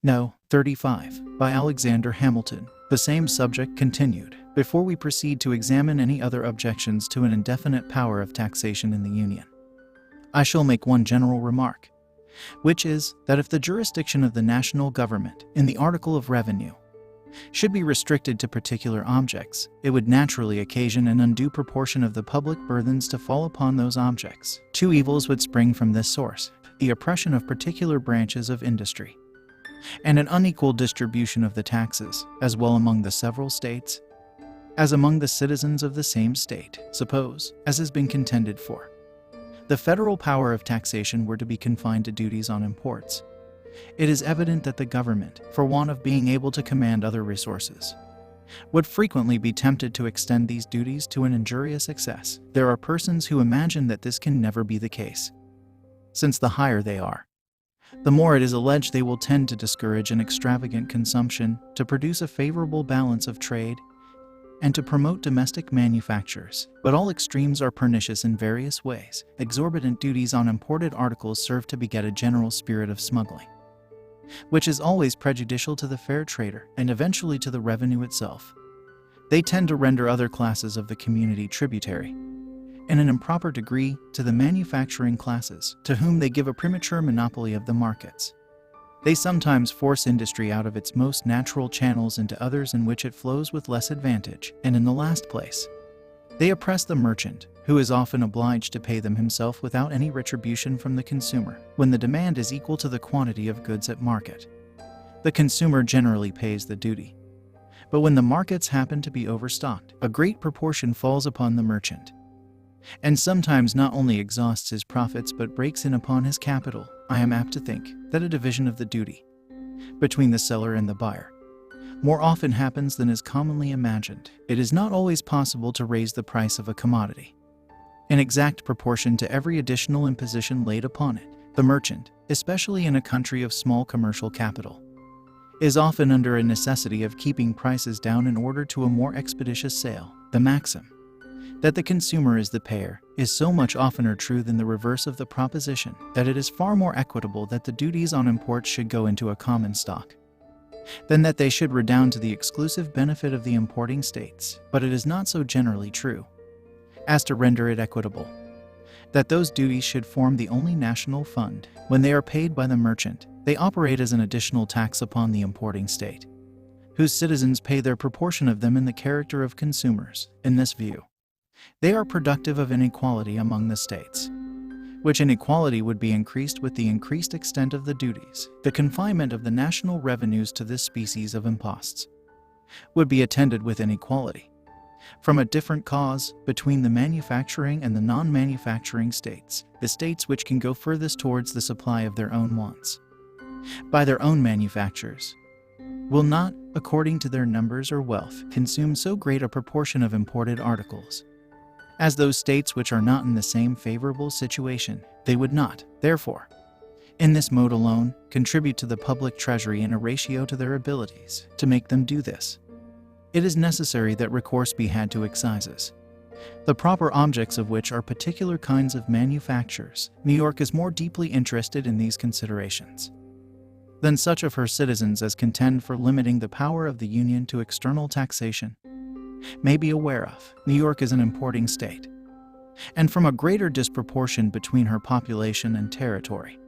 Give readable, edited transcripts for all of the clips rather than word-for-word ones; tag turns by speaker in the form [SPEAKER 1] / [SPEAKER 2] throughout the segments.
[SPEAKER 1] No. 35. By Alexander Hamilton. The same subject continued. Before we proceed to examine any other objections to an indefinite power of taxation in the Union, I shall make one general remark, which is that if the jurisdiction of the national government in the article of revenue should be restricted to particular objects, it would naturally occasion an undue proportion of the public burthens to fall upon those objects. Two evils would spring from this source: the oppression of particular branches of industry, and an unequal distribution of the taxes, as well among the several states as among the citizens of the same state. Suppose, as has been contended for, the federal power of taxation were to be confined to duties on imports. It is evident that the government, for want of being able to command other resources, would frequently be tempted to extend these duties to an injurious excess. There are persons who imagine that this can never be the case, since the higher they are, the more it is alleged they will tend to discourage an extravagant consumption, to produce a favorable balance of trade, and to promote domestic manufactures. But all extremes are pernicious in various ways. Exorbitant duties on imported articles serve to beget a general spirit of smuggling, which is always prejudicial to the fair trader and eventually to the revenue itself. They tend to render other classes of the community tributary, in an improper degree, to the manufacturing classes, to whom they give a premature monopoly of the markets. They sometimes force industry out of its most natural channels into others in which it flows with less advantage, and in the last place, they oppress the merchant, who is often obliged to pay them himself without any retribution from the consumer. When the demand is equal to the quantity of goods at market, the consumer generally pays the duty. But when the markets happen to be overstocked, a great proportion falls upon the merchant, and sometimes not only exhausts his profits but breaks in upon his capital. I am apt to think that a division of the duty between the seller and the buyer more often happens than is commonly imagined. It is not always possible to raise the price of a commodity in exact proportion to every additional imposition laid upon it. The merchant, especially in a country of small commercial capital, is often under a necessity of keeping prices down in order to a more expeditious sale. The maxim that the consumer is the payer is so much oftener true than the reverse of the proposition that it is far more equitable that the duties on imports should go into a common stock than that they should redound to the exclusive benefit of the importing states. But it is not so generally true as to render it equitable that those duties should form the only national fund. When they are paid by the merchant, they operate as an additional tax upon the importing state, whose citizens pay their proportion of them in the character of consumers. In this view, they are productive of inequality among the states, which inequality would be increased with the increased extent of the duties. The confinement of the national revenues to this species of imposts would be attended with inequality, from a different cause, between the manufacturing and the non-manufacturing states. The states which can go furthest towards the supply of their own wants by their own manufactures will not, according to their numbers or wealth, consume so great a proportion of imported articles as those states which are not in the same favorable situation. They would not, therefore, in this mode alone, contribute to the public treasury in a ratio to their abilities. To make them do this, it is necessary that recourse be had to excises, the proper objects of which are particular kinds of manufactures. New York is more deeply interested in these considerations than such of her citizens as contend for limiting the power of the Union to external taxation may be aware of. New York is an importing state, and from a greater disproportion between her population and territory,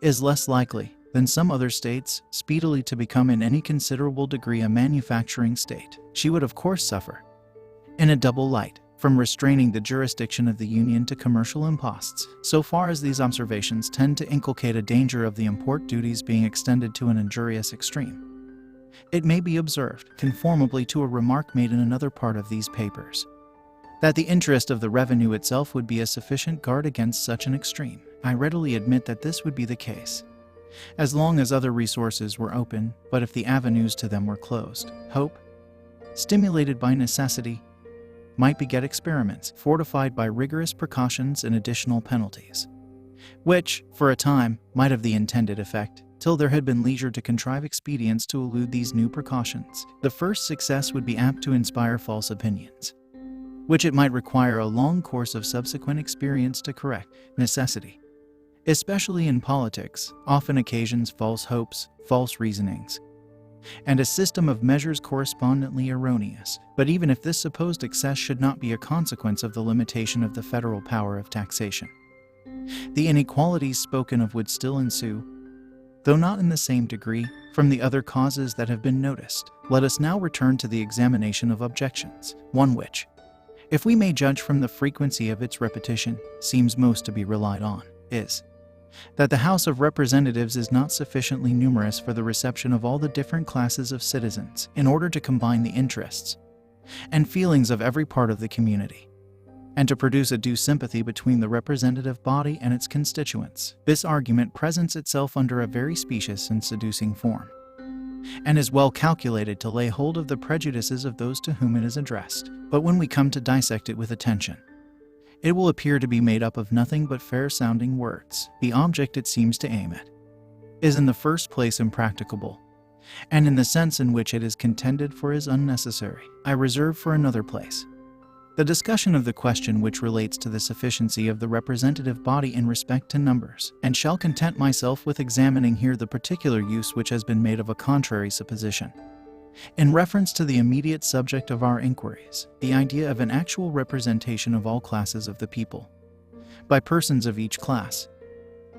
[SPEAKER 1] is less likely than some other states speedily to become in any considerable degree a manufacturing state. She would of course suffer, in a double light, from restraining the jurisdiction of the Union to commercial imposts, so far as these observations tend to inculcate a danger of the import duties being extended to an injurious extreme. It may be observed, conformably to a remark made in another part of these papers, that the interest of the revenue itself would be a sufficient guard against such an extreme. I readily admit that this would be the case, as long as other resources were open, but if the avenues to them were closed, hope, stimulated by necessity, might beget experiments fortified by rigorous precautions and additional penalties, which, for a time, might have the intended effect, till there had been leisure to contrive expedients to elude these new precautions. The first success would be apt to inspire false opinions, which it might require a long course of subsequent experience to correct. Necessity especially in politics, often occasions false hopes, false reasonings, and a system of measures correspondently erroneous. But even if this supposed excess should not be a consequence of the limitation of the federal power of taxation, the inequalities spoken of would still ensue, though not in the same degree, from the other causes that have been noticed. Let us now return to the examination of objections, one which, if we may judge from the frequency of its repetition, seems most to be relied on, is that the House of Representatives is not sufficiently numerous for the reception of all the different classes of citizens in order to combine the interests and feelings of every part of the community, and to produce a due sympathy between the representative body and its constituents. This argument presents itself under a very specious and seducing form, and is well calculated to lay hold of the prejudices of those to whom it is addressed. But when we come to dissect it with attention, it will appear to be made up of nothing but fair-sounding words. The object it seems to aim at is in the first place impracticable, and in the sense in which it is contended for is unnecessary, I reserve for another place the discussion of the question which relates to the sufficiency of the representative body in respect to numbers, and shall content myself with examining here the particular use which has been made of a contrary supposition. In reference to the immediate subject of our inquiries, the idea of an actual representation of all classes of the people, by persons of each class,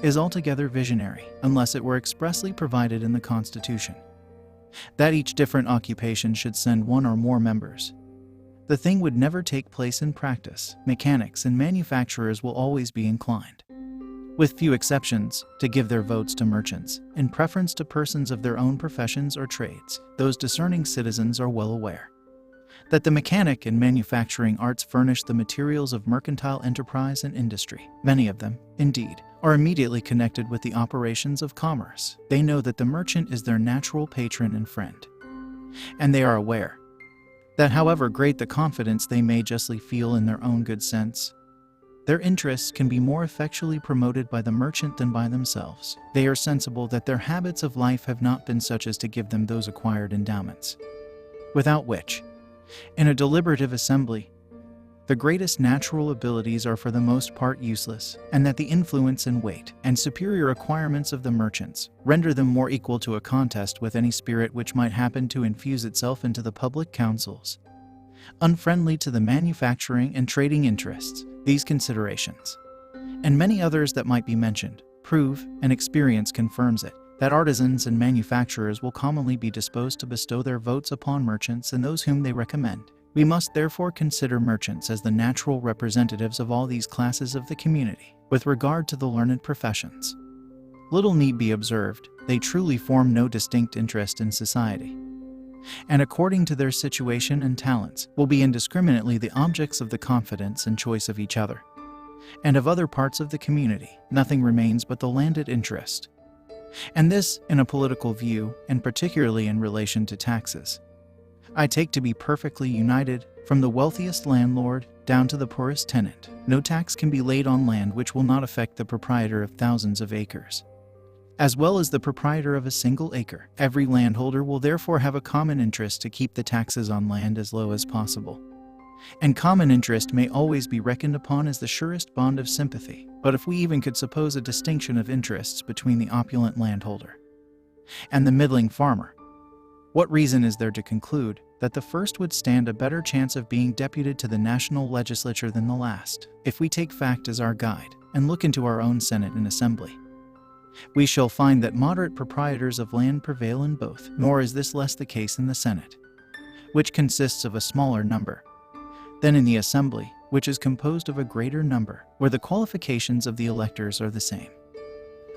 [SPEAKER 1] is altogether visionary, unless it were expressly provided in the Constitution that each different occupation should send one or more members. The thing would never take place in practice. Mechanics and manufacturers will always be inclined, with few exceptions, to give their votes to merchants, in preference to persons of their own professions or trades. Those discerning citizens are well aware that the mechanic and manufacturing arts furnish the materials of mercantile enterprise and industry. Many of them, indeed, are immediately connected with the operations of commerce. They know that the merchant is their natural patron and friend, and they are aware that however great the confidence they may justly feel in their own good sense, their interests can be more effectually promoted by the merchant than by themselves. They are sensible that their habits of life have not been such as to give them those acquired endowments, without which, in a deliberative assembly, the greatest natural abilities are for the most part useless, and that the influence and weight and superior acquirements of the merchants render them more equal to a contest with any spirit which might happen to infuse itself into the public councils, unfriendly to the manufacturing and trading interests. These considerations, and many others that might be mentioned, prove, and experience confirms it, that artisans and manufacturers will commonly be disposed to bestow their votes upon merchants and those whom they recommend. We must therefore consider merchants as the natural representatives of all these classes of the community. With regard to the learned professions, little need be observed. They truly form no distinct interest in society, and according to their situation and talents, will be indiscriminately the objects of the confidence and choice of each other, and of other parts of the community. Nothing remains but the landed interest, and this, in a political view, and particularly in relation to taxes, I take to be perfectly united, from the wealthiest landlord down to the poorest tenant. No tax can be laid on land which will not affect the proprietor of thousands of acres, as well as the proprietor of a single acre. Every landholder will therefore have a common interest to keep the taxes on land as low as possible, and common interest may always be reckoned upon as the surest bond of sympathy. But if we even could suppose a distinction of interests between the opulent landholder and the middling farmer, what reason is there to conclude that the first would stand a better chance of being deputed to the national legislature than the last? If we take fact as our guide, and look into our own Senate and Assembly, we shall find that moderate proprietors of land prevail in both. Nor is this less the case in the Senate, which consists of a smaller number, than in the Assembly, which is composed of a greater number, where the qualifications of the electors are the same.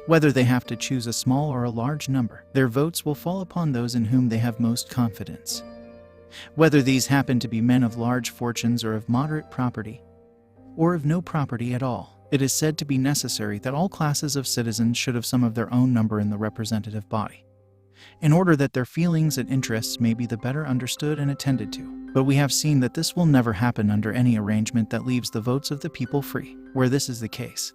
[SPEAKER 1] Whether they have to choose a small or a large number, their votes will fall upon those in whom they have most confidence. Whether these happen to be men of large fortunes or of moderate property, or of no property at all, it is said to be necessary that all classes of citizens should have some of their own number in the representative body, in order that their feelings and interests may be the better understood and attended to. But we have seen that this will never happen under any arrangement that leaves the votes of the people free. Where this is the case,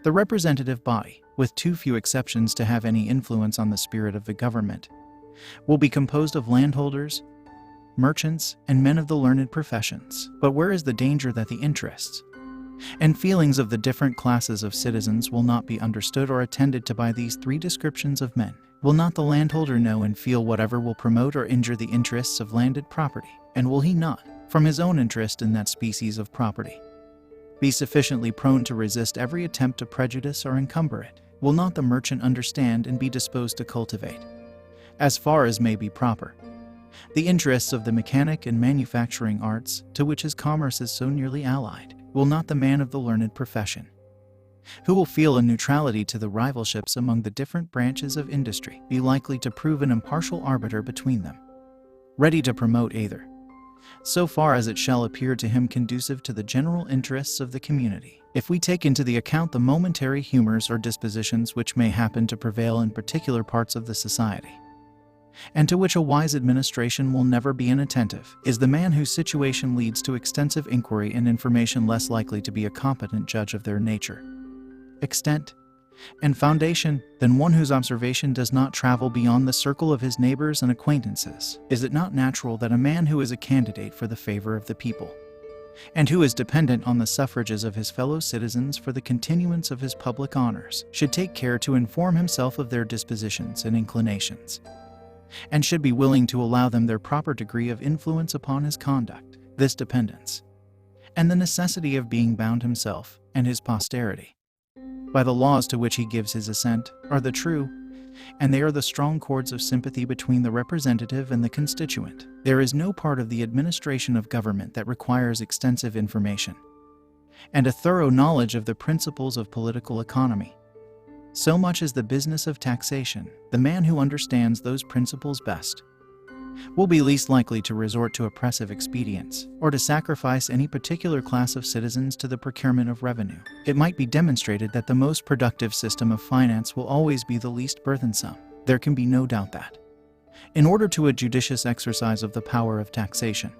[SPEAKER 1] the representative body, with too few exceptions to have any influence on the spirit of the government, will be composed of landholders, merchants, and men of the learned professions. But where is the danger that the interests And feelings of the different classes of citizens will not be understood or attended to by these three descriptions of men. Will not the landholder know and feel whatever will promote or injure the interests of landed property? And will he not, from his own interest in that species of property, be sufficiently prone to resist every attempt to prejudice or encumber it? Will not the merchant understand and be disposed to cultivate, as far as may be proper, the interests of the mechanic and manufacturing arts, to which his commerce is so nearly allied? Will not the man of the learned profession, who will feel a neutrality to the rivalships among the different branches of industry, be likely to prove an impartial arbiter between them, ready to promote either, so far as it shall appear to him conducive to the general interests of the community? If we take into the account the momentary humors or dispositions which may happen to prevail in particular parts of the society, and to which a wise administration will never be inattentive, is the man whose situation leads to extensive inquiry and information less likely to be a competent judge of their nature, extent, and foundation than one whose observation does not travel beyond the circle of his neighbors and acquaintances? Is it not natural that a man who is a candidate for the favor of the people, and who is dependent on the suffrages of his fellow citizens for the continuance of his public honors, should take care to inform himself of their dispositions and inclinations, and should be willing to allow them their proper degree of influence upon his conduct? This dependence, and the necessity of being bound himself and his posterity by the laws to which he gives his assent, are the true, and they are the strong cords of sympathy between the representative and the constituent. There is no part of the administration of government that requires extensive information and a thorough knowledge of the principles of political economy so much as the business of taxation. The man who understands those principles best will be least likely to resort to oppressive expedients, or to sacrifice any particular class of citizens to the procurement of revenue. It might be demonstrated that the most productive system of finance will always be the least burthensome. There can be no doubt that, in order to a judicious exercise of the power of taxation,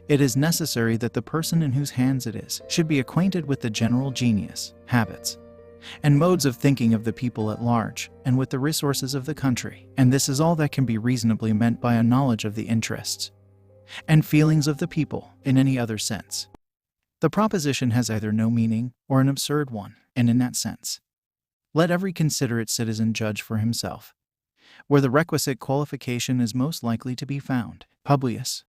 [SPEAKER 1] it is necessary that the person in whose hands it is should be acquainted with the general genius, habits, and modes of thinking of the people at large, and with the resources of the country. And this is all that can be reasonably meant by a knowledge of the interests and feelings of the people in any other sense. The proposition has either no meaning or an absurd one, and in that sense, let every considerate citizen judge for himself, where the requisite qualification is most likely to be found. Publius,